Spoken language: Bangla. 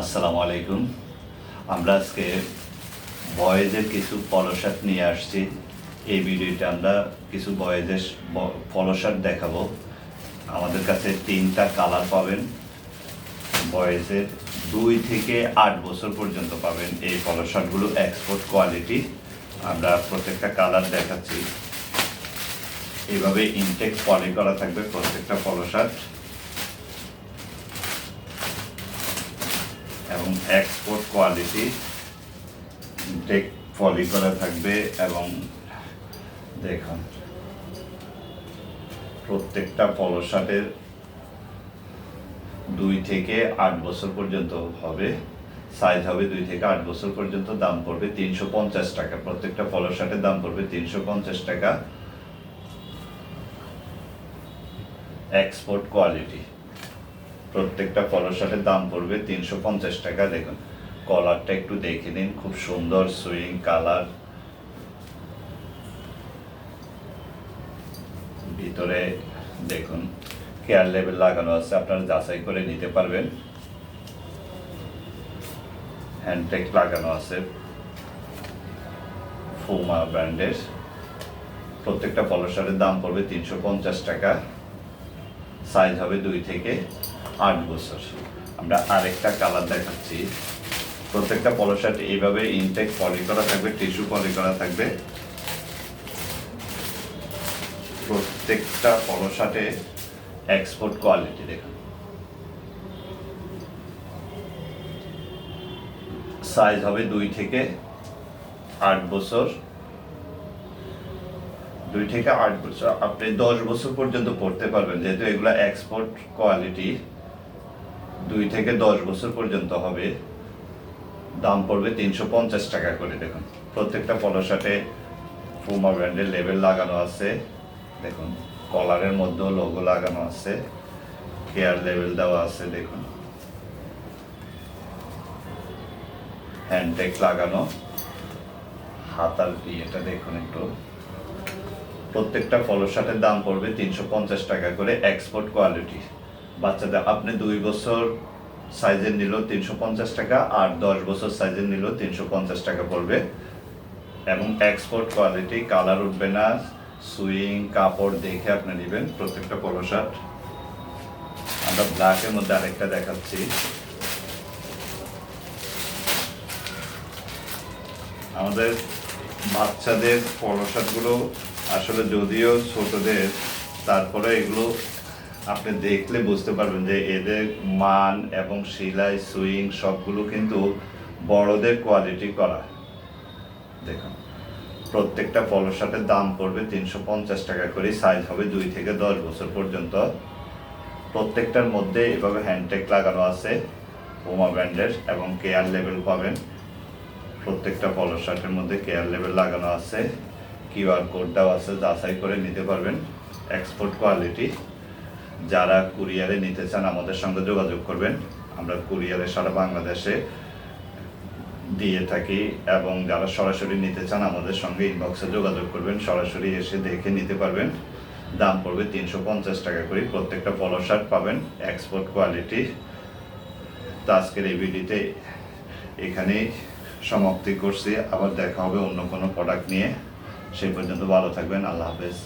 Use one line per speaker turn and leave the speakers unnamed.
আসসালামু আলাইকুম। আমরা আজকে বয়েজের কিছু পলো শার্ট নিয়ে আসছি। এই ভিডিওতে আমরা কিছু বয়েজের পলো শার্ট দেখাবো। আমাদের কাছে 3টা কালার পাবেন। বয়েজের 2 থেকে 8 বছর পর্যন্ত পাবেন এই পলো শার্টগুলো, এক্সপোর্ট কোয়ালিটি। আমরা প্রত্যেকটা কালার দেখাচ্ছি। এইভাবে ইনটেক পলি করা থাকবে প্রত্যেকটা পলো শার্ট এবং এক্সপোর্ট কোয়ালিটি ইনটেক পলি করা থাকবে। এবং দেখুন, প্রত্যেকটা পলো শার্টের 2 থেকে 8 বছর পর্যন্ত হবে, সাইজ হবে 2 থেকে 8 বছর পর্যন্ত। দাম পড়বে 350 টাকা। প্রত্যেকটা পলো শার্টের দাম পড়বে 350 টাকা। এক্সপোর্ট কোয়ালিটি প্রত্যেকটা পলো শার্টের দাম পড়বে 350 টাকা। দেখুন, কলারটা একটু দেখে নিন, খুব সুন্দর সুইং কালার। ভিতরে দেখুন কেয়ার লেবেল লাগানো আছে, আপনারা যাচাই করে নিতে পারবেন। হ্যান্ডটেক লাগানো আছে ফুমা ব্র্যান্ডের। প্রত্যেকটা পলো শার্টের দাম পড়বে 350 টাকা। সাইজ হবে 2 থেকে 8 বছর। আমরা আরেকটা কালার দেখাচ্ছি। প্রত্যেকটা পলো শার্ট এইভাবে ইনটেক পলি করা থাকবে, টিস্যু পলি করা থাকবে। প্রত্যেকটা পলো শার্টে এক্সপোর্ট কোয়ালিটি দেখুন। সাইজ হবে 2 থেকে 8 বছর। 2 থেকে 8 বছর, আপনি 10 বছর পর্যন্ত পড়তে পারবেন, যেহেতু এগুলো এক্সপোর্ট কোয়ালিটি। 2 থেকে 10 বছর পর্যন্ত হবে। দাম পড়বে 350 টাকা করে। দেখুন, প্রত্যেকটা পলো শার্টে পুমা ব্র্যান্ডের লেবেল লাগানো আছে। দেখুন, কলারের মধ্যেও লোগো লাগানো আছে, কেয়ার লেবেল দেওয়া আছে। দেখুন, হ্যান্ডটেক লাগানো, হাতার ইয়েটা দেখুন একটু। প্রত্যেকটা পলো শার্টের দাম পড়বে 350 টাকা করে, এক্সপোর্ট কোয়ালিটি। বাচ্চাদের আপনি 2 বছর সাইজের নিল 350 টাকা, আর 10 বছর সাইজের নিল 350 টাকা পড়বে। এবং এক্সপোর্ট কোয়ালিটি, কালার উঠবে না, সুইং কাপড় দেখে আপনি নেবেন প্রত্যেকটা পলো শার্ট। আমরা ব্ল্যাকের মধ্যে আরেকটা দেখাচ্ছি। আমাদের বাচ্চাদের পলো শার্টগুলো আসলে যদিও ছোটদের, তারপরে এগুলো আপনি দেখলে বুঝতে পারবেন যে এদের মান এবং সেলাই সুইং সবগুলো কিন্তু বড়দের কোয়ালিটি করা। দেখুন, প্রত্যেকটা পলো শার্টের দাম পড়বে 350 টাকা করে। সাইজ হবে 2 থেকে 10 বছর পর্যন্ত। প্রত্যেকটার মধ্যে এভাবে হ্যান্ডটেক লাগানো আছে পুমা ব্র্যান্ডের, এবং কেয়ার লেবেল পাবেন। প্রত্যেকটা পলো শার্টের মধ্যে কেয়ার লেবেল লাগানো আছে, কিউআর কোড দেওয়া আছে, যাচাই করে নিতে পারবেন। Export quality. যারা কুরিয়ারে নিতে চান আমাদের সঙ্গে যোগাযোগ করবেন। আমরা কুরিয়ারে সারা বাংলাদেশে দিয়ে থাকি, এবং যারা সরাসরি নিতে চান আমাদের সঙ্গে ইনবক্সে যোগাযোগ করবেন, সরাসরি এসে দেখে নিতে পারবেন। দাম পড়বে 350 টাকা করে। প্রত্যেকটা পলো শার্ট পাবেন এক্সপোর্ট কোয়ালিটি। তো আজকের এই ভিডিওতে এখানেই সমাপ্তি করছি। আবার দেখা হবে অন্য কোনো প্রোডাক্ট নিয়ে। সেই পর্যন্ত ভালো থাকবেন। আল্লাহ হাফেজ।